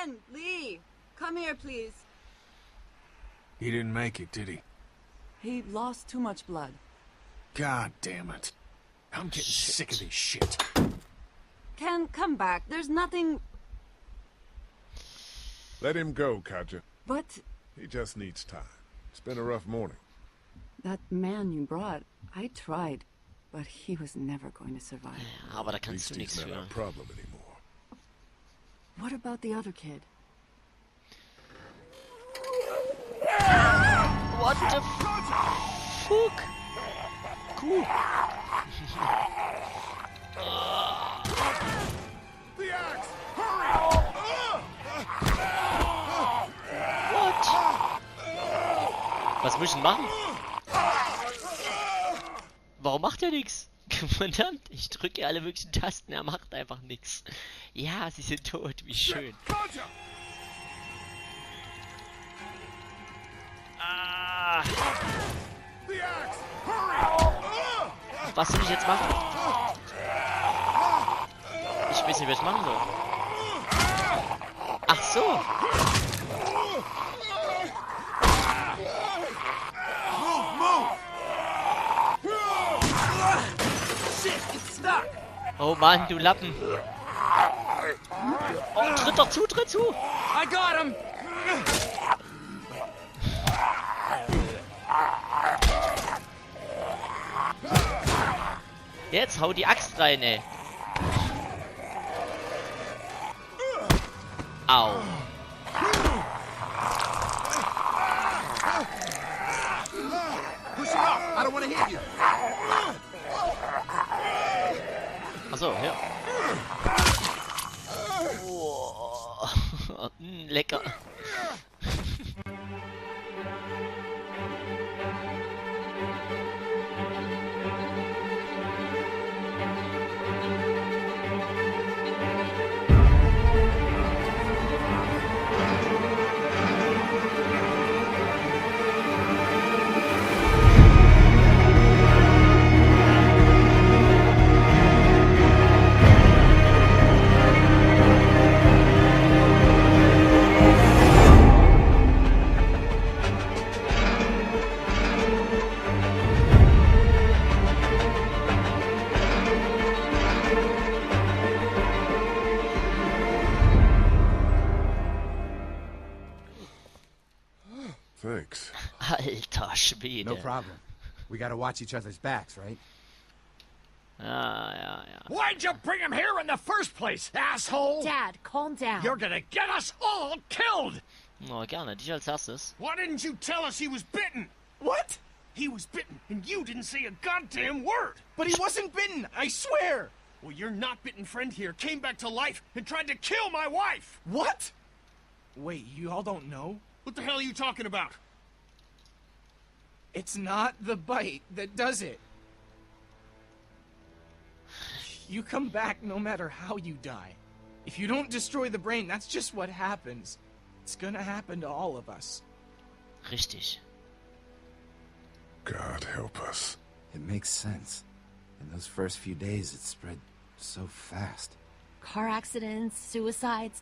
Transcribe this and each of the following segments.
Ken, Lee, come here, please. He didn't make it, did he? He lost too much blood. God damn it. I'm getting sick of this shit. Ken, come back. There's nothing... Let him go, Katja. But... He just needs time. It's been a rough morning. That man you brought, I tried, but he was never going to survive. Ja, aber da At kannst least du he's nichts not für. our problem anymore. What about the other kid? What the fuck? Cool. The axe! Hurry! What? Was muss ich denn machen? Warum macht er nichts? Verdammt, ich drücke alle möglichen Tasten, er macht einfach nichts. Ja, sie sind tot, wie schön. Ah. Was soll ich jetzt machen? Ich weiß nicht, was ich machen soll. Ach so. Oh Mann, du Lappen. Oh, tritt doch zu, tritt zu. I got him! Jetzt hau die Axt rein, ey. Au. Achso, ja. Oh. Lecker. Thanks. Alter Schwede. No problem. We gotta watch each other's backs, right? Ah, ja, ja. Why'd you bring him here in the first place, asshole? Dad, calm down. You're gonna get us all killed! Oh, gerne. Dich als erstes. Why didn't you tell us he was bitten? What? He was bitten, and you didn't say a goddamn word! But he wasn't bitten, I swear! Well, your not-bitten friend here came back to life and tried to kill my wife! What? Wait, you all don't know? What the hell are you talking about? It's not the bite that does it. You come back no matter how you die. If you don't destroy the brain, that's just what happens. It's gonna happen to all of us. Richtig. God help us. It makes sense. In those first few days, it spread so fast. Car accidents, suicides.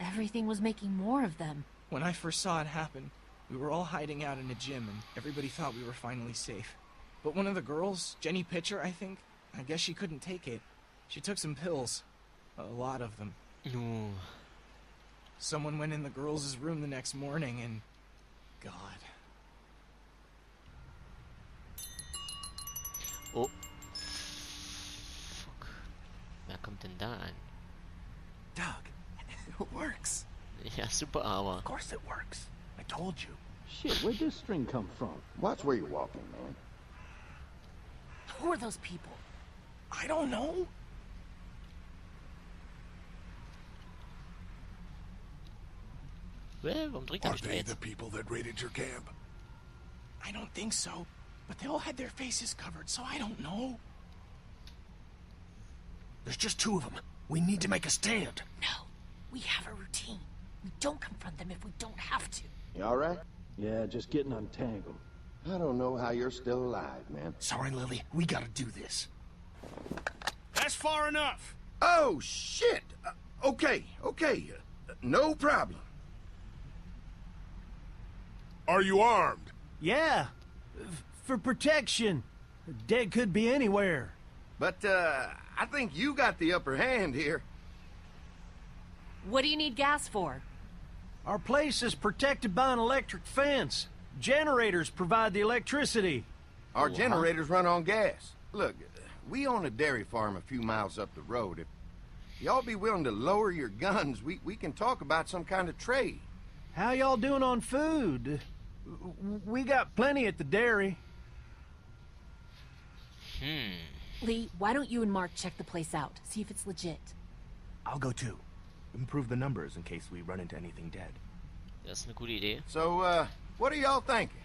Everything was making more of them. When I first saw it happen, we were all hiding out in a gym and everybody thought we were finally safe. But one of the girls, Jenny Pitcher, I think, I guess she couldn't take it. She took some pills. A lot of them. No. Someone went in the girls' room the next morning and... God. Oh. Fuck. Wer kommt denn da an? Doug, it works. Ja, super, aber... Of course it works. I told you. Shit, where'd this string come from? Watch where you're walking, man. Who are those people? I don't know. Warum drückt er Are mich da they jetzt? the people that raided your camp? I don't think so. But they all had their faces covered, so I don't know. There's just two of them. We need to make a stand. No, we have a routine. We don't confront them if we don't have to. You all right? Yeah, just getting untangled. I don't know how you're still alive, man. Sorry, Lily. We gotta do this. That's far enough. Oh, shit. Okay. No problem. Are you armed? Yeah, for protection. Dead could be anywhere. But, I think you got the upper hand here. What do you need gas for? Our place is protected by an electric fence. Generators provide the electricity. Our generators run on gas. Look, we own a dairy farm a few miles up the road. If y'all be willing to lower your guns, we can talk about some kind of trade. How y'all doing on food? We got plenty at the dairy. Lee, why don't you and Mark check the place out? See if it's legit. I'll go too. Improve the numbers in case we run into anything dead. Das ist eine gute Idee. So, what are y'all thinking?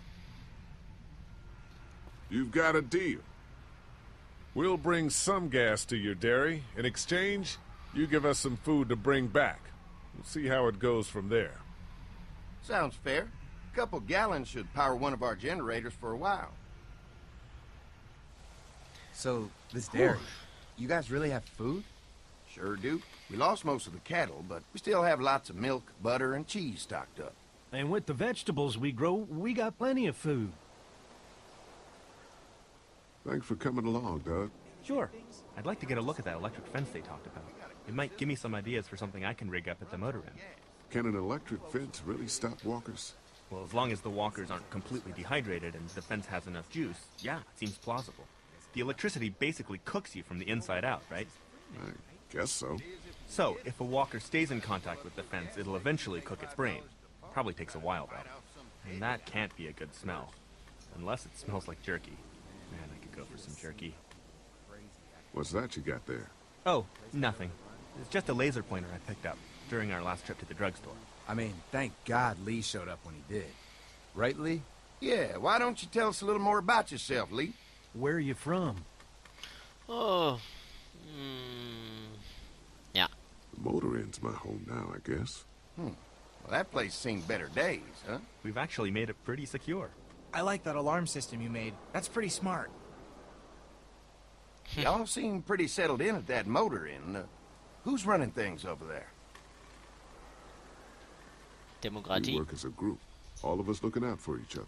You've got a deal. We'll bring some gas to your dairy. In exchange, you give us some food to bring back. We'll see how it goes from there. Sounds fair. A couple gallons should power one of our generators for a while. So, this dairy, you guys really have food? Sure do. We lost most of the cattle, but we still have lots of milk, butter, and cheese stocked up. And with the vegetables we grow, we got plenty of food. Thanks for coming along, Doug. Sure. I'd like to get a look at that electric fence they talked about. It might give me some ideas for something I can rig up at the motor inn. Can an electric fence really stop walkers? Well, as long as the walkers aren't completely dehydrated and the fence has enough juice, yeah, it seems plausible. The electricity basically cooks you from the inside out, right? I guess so. So, if a walker stays in contact with the fence, it'll eventually cook its brain. Probably takes a while, though. And that can't be a good smell. Unless it smells like jerky. Man, I could go for some jerky. What's that you got there? Oh, nothing. It's just a laser pointer I picked up during our last trip to the drugstore. I mean, thank God Lee showed up when he did. Right, Lee? Yeah, why don't you tell us a little more about yourself, Lee? Where are you from? Oh. Ja. The motor inn's my home now, I guess. Well, that place seen better days, huh? We've actually made it pretty secure. I like that alarm system you made. That's pretty smart. Y'all seem pretty settled in at that motor inn. Who's running things over there? We Demokratie. work as a group. All of us looking out for each other.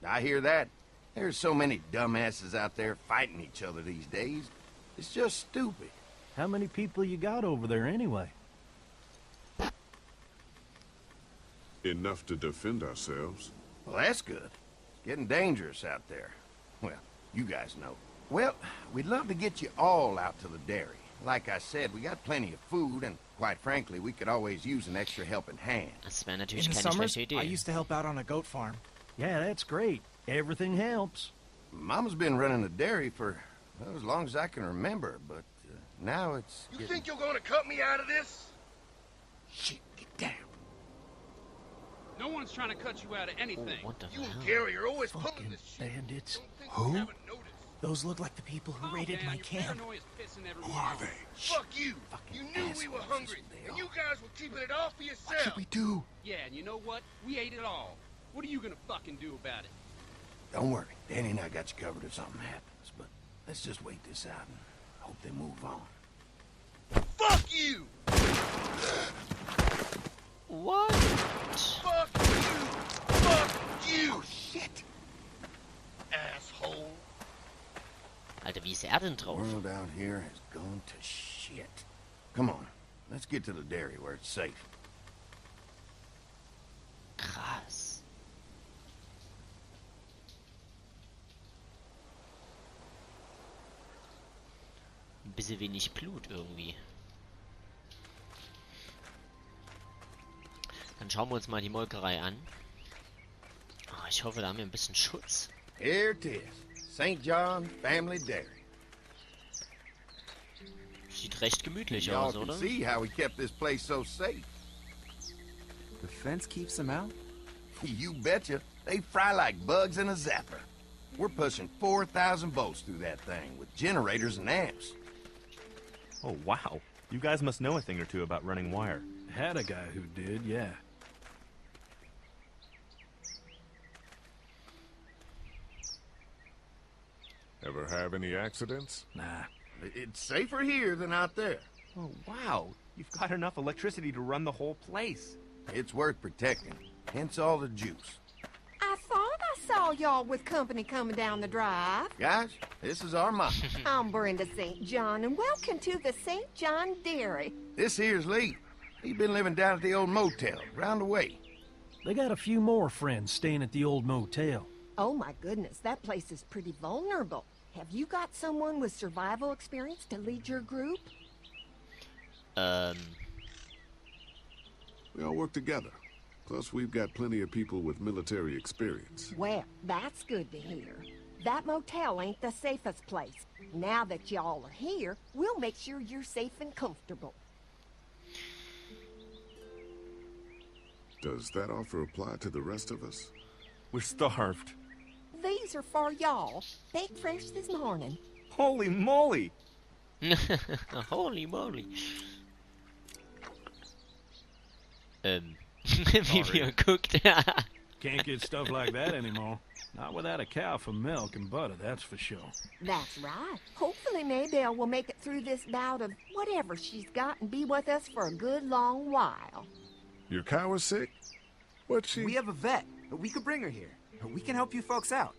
I hear that. There's so many dumbasses out there fighting each other these days. It's just stupid. How many people you got over there anyway? Enough to defend ourselves. Well, that's good. It's getting dangerous out there. Well, you guys know. Well, we'd love to get you all out to the dairy. Like I said, we got plenty of food, and quite frankly, we could always use an extra helping hand. Das wäre natürlich In the keine summers, schlechte I Idee. used to help out on a goat farm. Yeah, that's great. Everything helps. Mama's been running the dairy for well, as long as I can remember, but now it's You think you're gonna cut me out of this? Shit, get down. No one's trying to cut you out of anything. What the You hell? and Gary are always Fucking pulling this shit. bandits. Don't think Who? you haven't noticed. Those look like the people who Calm raided down, my your camp. paranoia is pissing everyone Who are off. they? Fuck you. You knew we were hungry, and you guys were keeping it all for yourself. What should we do? Yeah, and you know what? We ate it all. What are you gonna fucking do about it? Don't worry, Danny and I got you covered if something happens, but let's just wait this out and hope they move on. Fuck you! What? Fuck you! Fuck you! Oh, shit! Asshole! Alter, wie ist er denn The drauf? world out here has gone to shit. Come on, let's get to the dairy where it's safe. Krass. Ein bisschen wenig Blut irgendwie. Dann schauen wir uns mal die Molkerei an. Oh, ich hoffe, da haben wir ein bisschen Schutz. Here it is, St. John Family Dairy. Sieht recht gemütlich Y'all aus, can oder? see how we kept this place so safe. The fence keeps them out? You betcha. They fry like bugs in a zapper. We're pushing 4,000 volts through that thing with generators and amps. Oh, wow. You guys must know a thing or two about running wire. Had a guy who did, yeah. Ever have any accidents? Nah. It's safer here than out there. Oh, wow. You've got enough electricity to run the whole place. It's worth protecting. Hence all the juice. I thought I saw y'all with company coming down the drive. Guys, this is our motto. I'm Brenda St. John, and welcome to the St. John Dairy. This here's Lee. He's been living down at the old motel, round the way. They got a few more friends staying at the old motel. Oh my goodness, that place is pretty vulnerable. Have you got someone with survival experience to lead your group? We all work together. Plus, we've got plenty of people with military experience. Well, that's good to hear. That motel ain't the safest place. Now that y'all are here, we'll make sure you're safe and comfortable. Does that offer apply to the rest of us? We're starved. These are for y'all. Baked fresh this morning. Holy moly! Holy moly. Wie wir guckt. Can't get stuff like that anymore. Not without a cow for milk and butter, that's for sure. That's right. Hopefully Maybelle will make it through this bout of whatever she's got and be with us for a good long while. Your cow is sick? What's she... We have a vet. We could bring her here. We can help you folks out.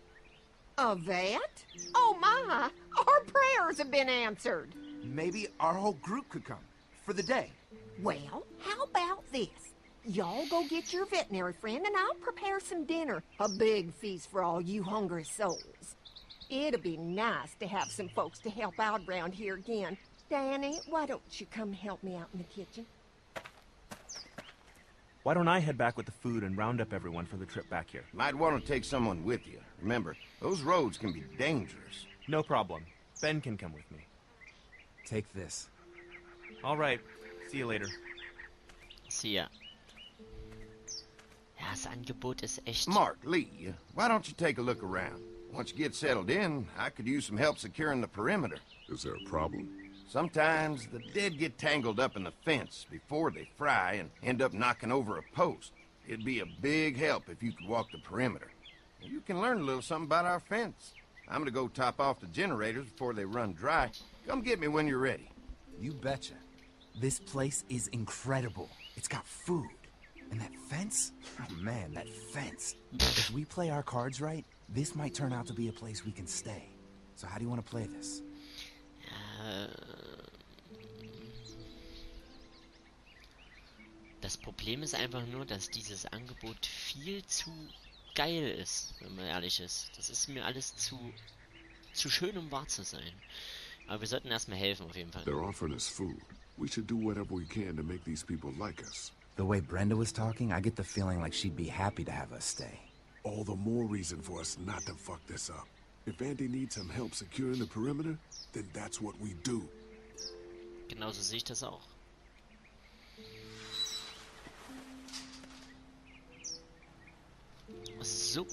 A vet? Oh my! Our prayers have been answered. Maybe our whole group could come. For the day. Well, how about this? Y'all go get your veterinary friend and I'll prepare some dinner. A big feast for all you hungry souls. It'd be nice to have some folks to help out around here again. Danny, why don't you come help me out in the kitchen? Why don't I head back with the food and round up everyone for the trip back here? Might want to take someone with you. Remember, those roads can be dangerous. No problem. Ben can come with me. Take this. All right. See you later. See ya. Ja, das Angebot ist echt... Mark, Lee, why don't you take a look around? Once you get settled in, I could use some help securing the perimeter. Is there a problem? Sometimes the dead get tangled up in the fence before they fry and end up knocking over a post. It'd be a big help if you could walk the perimeter. You can learn a little something about our fence. I'm gonna go top off the generators before they run dry. Come get me when you're ready. You betcha. This place is incredible. It's got food. And that fence? Oh man, that fence. If we play our cards right, this might turn out to be a place we can stay. So how do you want to play this? Das Problem ist einfach nur, dass dieses Angebot viel zu geil ist, wenn man ehrlich ist. Das ist mir alles zu schön, um wahr zu sein. Aber wir sollten erstmal helfen, auf jeden Fall. They're offering us food. We should do whatever we can to make these people like us. The way Brenda was talking, I get the feeling like she'd be happy to have us stay. All the more reason for us not to fuck this up. If Andy needs some help securing the perimeter, then that's what we do. Genauso sehe ich das auch. So.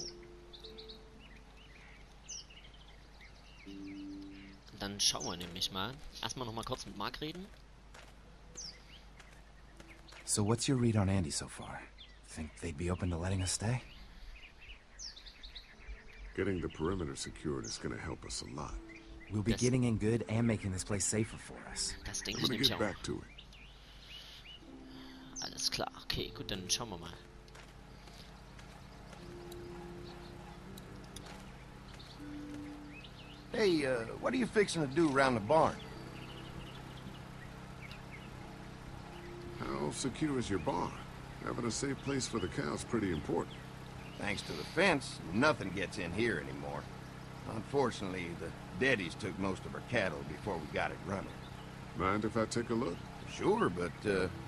Dann schauen wir nämlich mal. Erstmal noch mal kurz mit Mark reden. So what's your read on Andy so far? Think they'd be open to letting us stay? Getting the perimeter secured is going to help us a lot. We'll be getting in good and making this place safer for us. Das denke I'm ich gonna nämlich get auch. back to it. Alles klar. Okay, gut, dann schauen wir mal. Hey, what are you fixing to do around the barn? How secure is your barn? Having a safe place for the cow's pretty important. Thanks to the fence, nothing gets in here anymore. Unfortunately, the Daddies took most of our cattle before we got it running. Mind if I take a look? Sure, but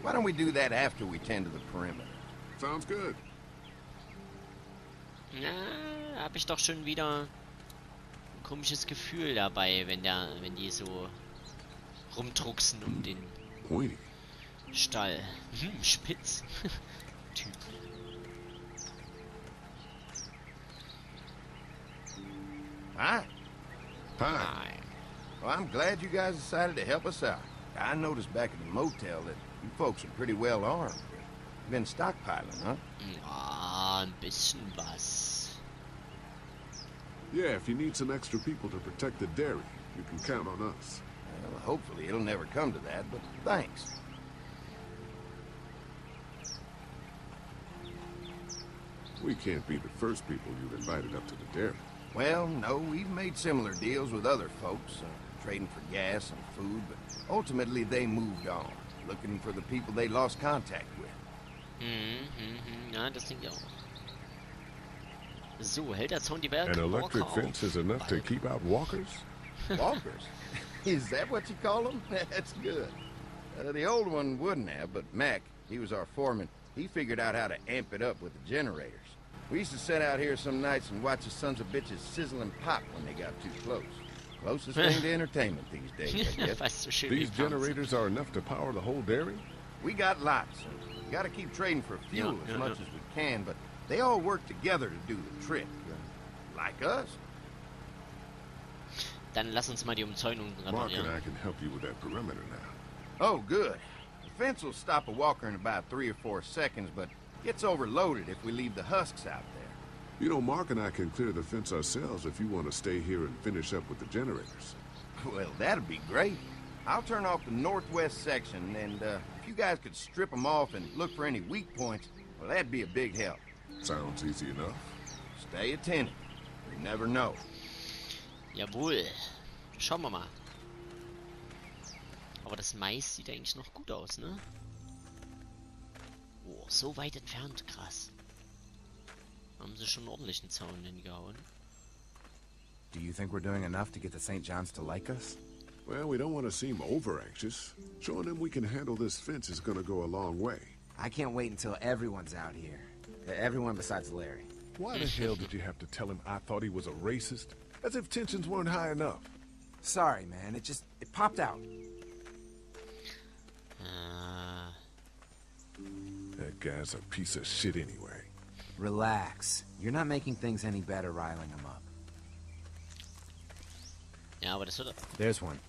why don't we do that after we tend to the perimeter? Sounds good. Na, habe ich doch schon wieder ein komisches Gefühl dabei, wenn die so rumdrucksen um den Pointy. Stall. Spitz. Typ. Hi. Hi. Well, I'm glad you guys decided to help us out. I noticed back at the motel that you folks are pretty well armed. You've been stockpiling, huh? Ja, ein bisschen was. Yeah, if you need some extra people to protect the dairy, you can count on us. Well, hopefully it'll never come to that, but thanks. We can't be the first people you've invited up to the dairy. Well, no, we've made similar deals with other folks, trading for gas and food, but ultimately they moved on, looking for the people they lost contact with. Ja, das denke ich auch. So, hält der Zaun die Berge? An electric Walker fence auf. is enough to keep out walkers? Walkers? Is that what you call them? That's good. The old one wouldn't have, but Mac, he was our foreman, he figured out how to amp it up with the generators. We used to sit out here some nights and watch the sons of bitches sizzle and pop when they got too close. Closest thing to entertainment these days, I guess. Weißt du, schön These wie generators are enough to power the whole dairy? We got lots. We gotta keep trading for fuel as much as we can, but they all work together to do the trick. Like us. Dann lass uns mal die Umzäunung Mark and reparieren. I can help you with that perimeter now. Oh, good. The fence will stop a walker in about 3 or 4 seconds, but gets overloaded if we leave the husks out there. You know, Mark and I can clear the fence ourselves if you want to stay here and finish up with the generators. Well, that'd be great. I'll turn off the northwest section, and if you guys could strip them off and look for any weak points, well, that'd be a big help. Sounds easy enough. Stay attentive. You never know. Jawohl. Schauen wir mal. Aber das Mais sieht eigentlich noch gut aus, ne? Oh, so weit entfernt, krass. Haben sie schon einen ordentlichen Zaun hingehauen. Do you think we're doing enough to get the St. John's to like us? Well, we don't want to seem over-anxious. Showing them we can handle this fence is going to go a long way. I can't wait until everyone's out here. Everyone besides Larry. Why the hell did you have to tell him I thought he was a racist? As if tensions weren't high enough. Sorry, man. It popped out. That guy's a piece of shit anyway. Relax. You're not making things any better riling him up. Ja, aber das wird... There's one.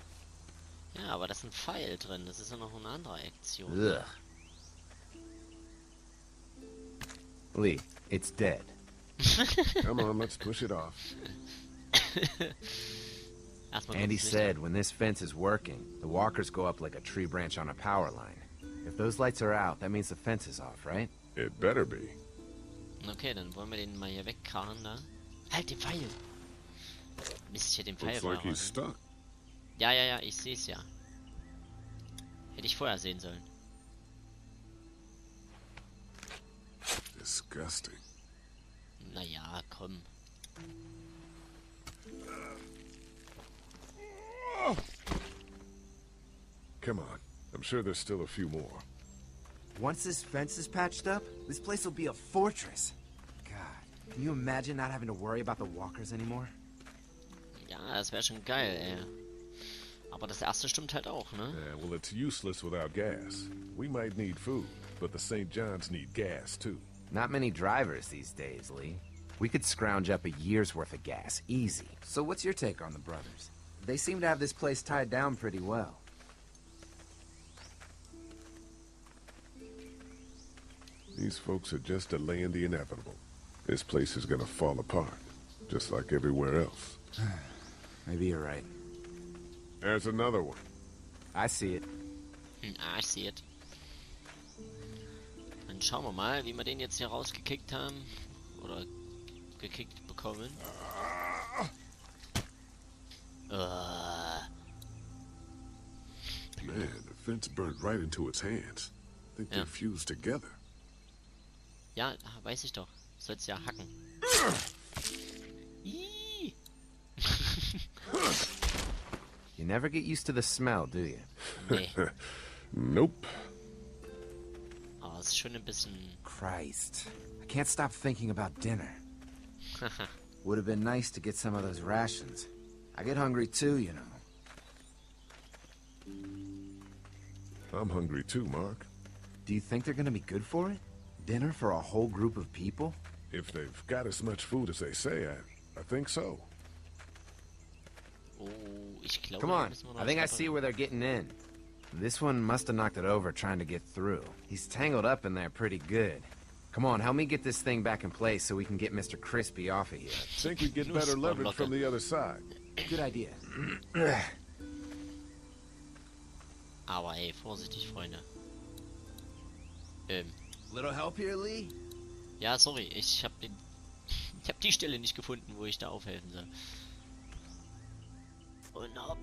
Ja, aber da ist ein Pfeil drin. Das ist ja noch eine andere Aktion. Ugh. Lee, it's dead. Come on, let's push it off. Andy said when this fence is working, the walkers go up like a tree branch on a power line. If those lights are out, that means the fence is off, right? It better be. Okay, dann wollen wir den mal hier wegkarren da. Halt den Pfeil! Mist, ich hätte den Pfeil Looks like he's verhauen. stuck. Ja, ich seh's ja. Hätte ich vorher sehen sollen. Disgusting. Naja, komm. Come on. I'm sure there's still a few more. Once this fence is patched up, this place will be a fortress. God, can you imagine not having to worry about the walkers anymore? Ja, das wäre schon geil, ey. Aber das erste stimmt halt auch, ne? Yeah, well, it's useless without gas. We might need food, but the St. John's need gas, too. Not many drivers these days, Lee. We could scrounge up a year's worth of gas, easy. So what's your take on the brothers? They seem to have this place tied down pretty well. These folks are just delaying the inevitable. This place is gonna fall apart, just like everywhere else. Maybe you're right. There's another one. I see it. Ich sehe es. Dann schauen wir mal, wie wir den jetzt hier rausgekickt haben. Oder gekickt bekommen. Man, the fence burned right into its hands. I think they fused together. Ja, weiß ich doch. Soll's ja hacken. Ih. You never get used to the smell, do you? Nee. Nope. Aber es ist schon ein bisschen... Christ. I can't stop thinking about dinner. Would have been nice to get some of those rations. I get hungry too, you know. I'm hungry too, Mark. Do you think they're gonna be good for it? Dinner for a whole group of people? If they've got as much food as they say, I think so. Oh, ich glaube... Come on, müssen wir noch I think I stoppen. see where they're getting in. This one must have knocked it over trying to get through. He's tangled up in there pretty good. Come on, help me get this thing back in place so we can get Mr. Crispy off of here. Think we get better leverage from the other side. Good idea. Aber ey, vorsichtig, Freunde. Little help here, Lee? Ja, sorry, ich habe die Stelle nicht gefunden, wo ich da aufhelfen soll. Und hopp.